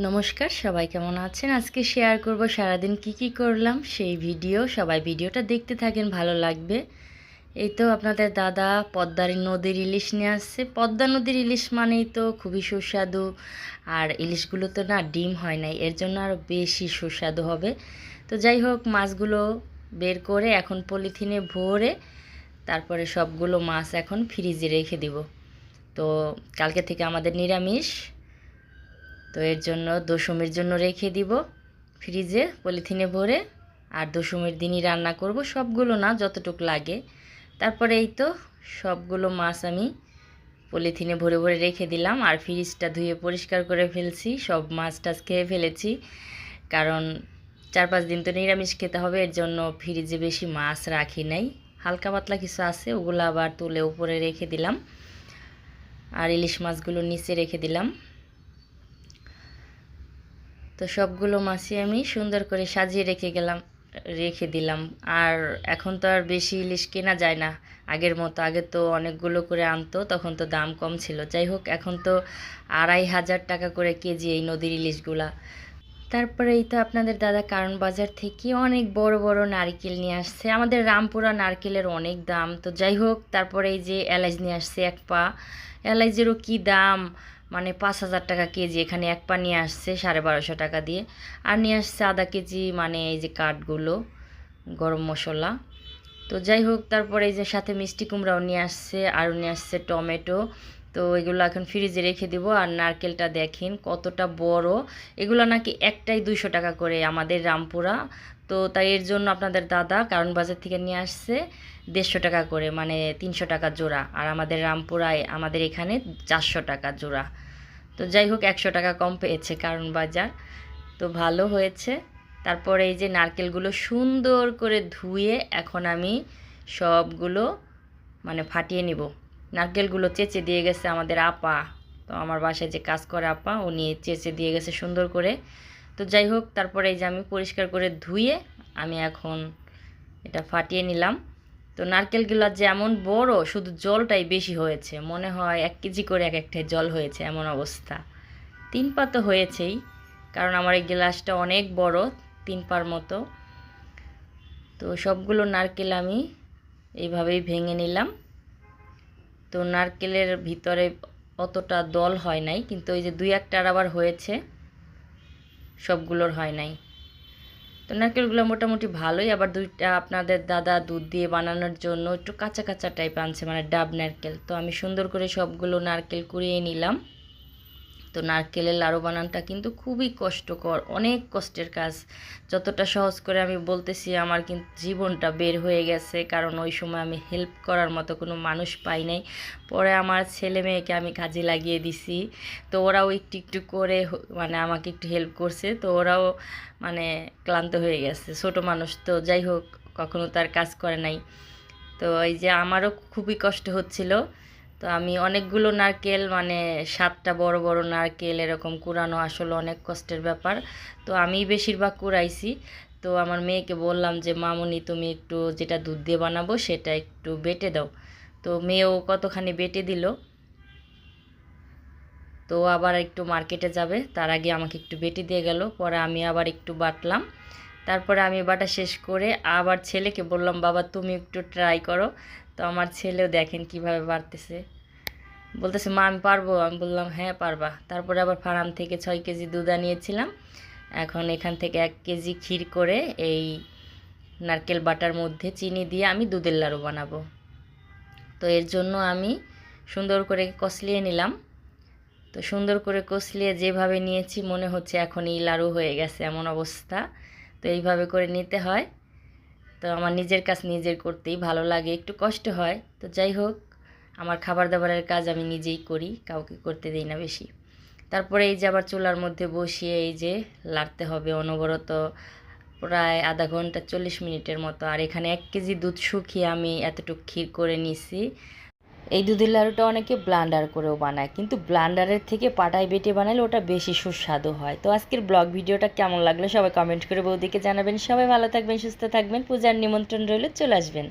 নমস্কার, সবাই কেমন আছেন? আজকে শেয়ার করব সারাদিন কি করলাম সেই ভিডিও। সবাই ভিডিওটা দেখতে থাকেন, ভালো লাগবে। এই তো আপনাদের দাদা পদ্মার নদীর ইলিশ নিয়ে আসছে। পদ্মা নদীর ইলিশ মানেই তো খুবই সুস্বাদু, আর ইলিশগুলো তো না ডিম হয় নাই, এর জন্য আরও বেশি সুস্বাদু হবে। তো যাই হোক, মাছগুলো বের করে এখন পলিথিনে ভরে তারপরে সবগুলো মাছ এখন ফ্রিজে রেখে দিব। তো কালকে থেকে আমাদের নিরামিষ, তো এর জন্য দশমীর জন্য রেখে দিব ফ্রিজে পলিথিনে ভরে। আর দশমীর দিনই রান্না করব, সবগুলো না, যতটুকু লাগে। তারপরে এই তো সবগুলো মাছ আমি পলিথিনে ভরে ভরে রেখে দিলাম, আর ফ্রিজটা ধুয়ে পরিষ্কার করে ফেলছি। সব মাছ টাছ খেয়ে ফেলেছি, কারণ 4-5 দিন তো নিরামিষ খেতে হবে, এর জন্য ফ্রিজে বেশি মাছ রাখি নাই। হালকা পাতলা কিছু আছে, ওগুলো আবার তুলে উপরে রেখে দিলাম, আর ইলিশ মাছগুলো নিচে রেখে দিলাম। তো সবগুলো মাছই আমি সুন্দর করে সাজিয়ে রেখে দিলাম। আর এখন তো আর বেশি ইলিশ কেনা যায় না আগের মতো। আগে তো অনেকগুলো করে আনতো, তখন তো দাম কম ছিল। যাই হোক, এখন তো 2500 টাকা করে কেজি এই নদীর ইলিশগুলা। তারপরে এই তো আপনাদের দাদা কারণ বাজার থেকে অনেক বড় বড় নারকেল নিয়ে আসছে। আমাদের রামপুরা নারকেলের অনেক দাম। তো যাই হোক, তারপরে এই যে এলাচ নিয়ে আসছে 1 পা। এলাচেরও কি দাম, মানে 5000 টাকা কেজি। এখানে 1 পা নিয়ে আসছে 1250 টাকা দিয়ে। আর নিয়ে আসছে আধা কেজি, মানে এই যে কাঠগুলো, গরম মশলা। তো যাই হোক, তারপরে এই যে সাথে মিষ্টি কুমড়াও নিয়ে আসছে, আর নিয়ে আসছে টমেটো। তো এগুলো এখন ফ্রিজে রেখে দিব। আর নারকেলটা দেখেন কতটা বড়, এগুলো নাকি একটাই 200 টাকা করে আমাদের রামপুরা। তো তাই এর জন্য আপনাদের দাদা কারণ বাজার থেকে নিয়ে আসছে 150 টাকা করে, মানে 300 টাকা জোড়া। আর আমাদের রামপুরায় আমাদের এখানে 400 টাকা জোড়া। তো যাই হোক, 100 টাকা কম পেয়েছে কারণ বাজার, তো ভালো হয়েছে। তারপরে এই যে নারকেলগুলো সুন্দর করে ধুয়ে এখন আমি সবগুলো মানে ফাটিয়ে নিব। নারকেলগুলো চেঁচে দিয়ে গেছে আমাদের আপা। তো আমার বাসায় যে কাজ করে আপা, উনি চেঁচে দিয়ে গেছে সুন্দর করে। তো যাই হোক, তারপরে এই যে আমি পরিষ্কার করে ধুয়ে আমি এখন এটা ফাটিয়ে নিলাম। তো নারকেলগুলো যেমন বড়, শুধু জলটাই বেশি হয়েছে, মনে হয় 1 কেজি করে এক একটাই জল হয়েছে, এমন অবস্থা। 3 পা তো হয়েছেই, কারণ আমার এই গ্লাসটা অনেক বড়, 3 পার মতো। তো সবগুলো নারকেল আমি এইভাবেই ভেঙে নিলাম। তো নারকেলের ভিতরে অতটা দল হয় নাই, কিন্তু ওই যে 2-1টার আবার হয়েছে, সবগুলোর হয় নাই। তো নারকেলগুলো মোটামুটি ভালোই। আবার 2টা আপনাদের দাদা দুধ দিয়ে বানানোর জন্য একটু কাঁচা কাঁচা টাইপ আনছে, মানে ডাব নারকেল। তো আমি সুন্দর করে সবগুলো নারকেল কুড়িয়ে নিলাম। তো নারকেলের লাড়ু বানানোটা কিন্তু খুবই কষ্টকর, অনেক কষ্টের কাজ। যতটা সহজ করে আমি বলতেছি, আমার কিন্তু জীবনটা বের হয়ে গেছে, কারণ ওই সময় আমি হেল্প করার মতো কোনো মানুষ পাই নাই। পরে আমার ছেলে মেয়েকে আমি কাজে লাগিয়ে দিছি, তো ওরাও একটু একটু করে মানে আমাকে একটু হেল্প করছে। তো ওরাও মানে ক্লান্ত হয়ে গেছে, ছোট মানুষ তো। যাই হোক, কখনো তার কাজ করে নাই। তো এই যে আমারও খুবই কষ্ট হচ্ছিল। তো আমি অনেকগুলো নারকেল, মানে 7টা বড় বড় নারকেল এরকম কুড়ানো আসলে অনেক কষ্টের ব্যাপার। তো আমি বেশিরভাগ কুড়াইছি। তো আমার মেয়েকে বললাম যে মামুনি, তুমি একটু যেটা দুধ দিয়ে বানাবো সেটা একটু বেটে দাও। তো মেয়েও কতখানি বেটে দিল। তো আবার একটু মার্কেটে যাবে, তার আগে আমাকে একটু বেটে দিয়ে গেল, পরে আমি আবার একটু বাটলাম। তারপরে আমি বাটা শেষ করে আবার ছেলেকে বললাম, বাবা তুমি একটু ট্রাই করো। তো আমার ছেলেও দেখেন কিভাবে বাড়তেছে, বলতেছে মা আমি পারবো। আমি বললাম হ্যাঁ পারবা। তারপরে আবার ফার্ম থেকে 6 কেজি দুধ আনিয়েছিলাম। এখন এখান থেকে 1 কেজি ক্ষীর করে এই নারকেল বাটার মধ্যে চিনি দিয়ে আমি দুধের লাড়ু বানাবো। তো এর জন্য আমি সুন্দর করে কষলিয়ে নিলাম। তো সুন্দর করে কষলিয়ে যেভাবে নিয়েছি, মনে হচ্ছে এখন এই লাড়ু হয়ে গেছে, এমন অবস্থা। তো এইভাবে করে নিতে হয়। তো আমার নিজের কাজ নিজের করতেই ভালো লাগে, একটু কষ্ট হয়। তো যাই হোক, আমার খাবার দাবারের কাজ আমি নিজেই করি, কাউকে করতে দিই না বেশি। তারপরে এই যে আবার চুলার মধ্যে বসিয়ে এই যে লাড়তে হবে অনবরত, প্রায় আধা ঘন্টা 40 মিনিটের মতো। আর এখানে 1 কেজি দুধ শুকিয়ে আমি এতটুকু ক্ষীর করে নিছি। এই দুধের লাড়ুটা অনেকে ব্লান্ডার করেও বানায়, কিন্তু ব্লান্ডারের থেকে পাটায় বেটে বানালে ওটা বেশি সুস্বাদু হয়। তো আজকের ব্লগ ভিডিওটা কেমন লাগলো সবাই কমেন্ট করে বৌদিকে জানাবেন। সবাই ভালো থাকবেন, সুস্থ থাকবেন। পূজার নিমন্ত্রণ রইল, চলে আসবেন।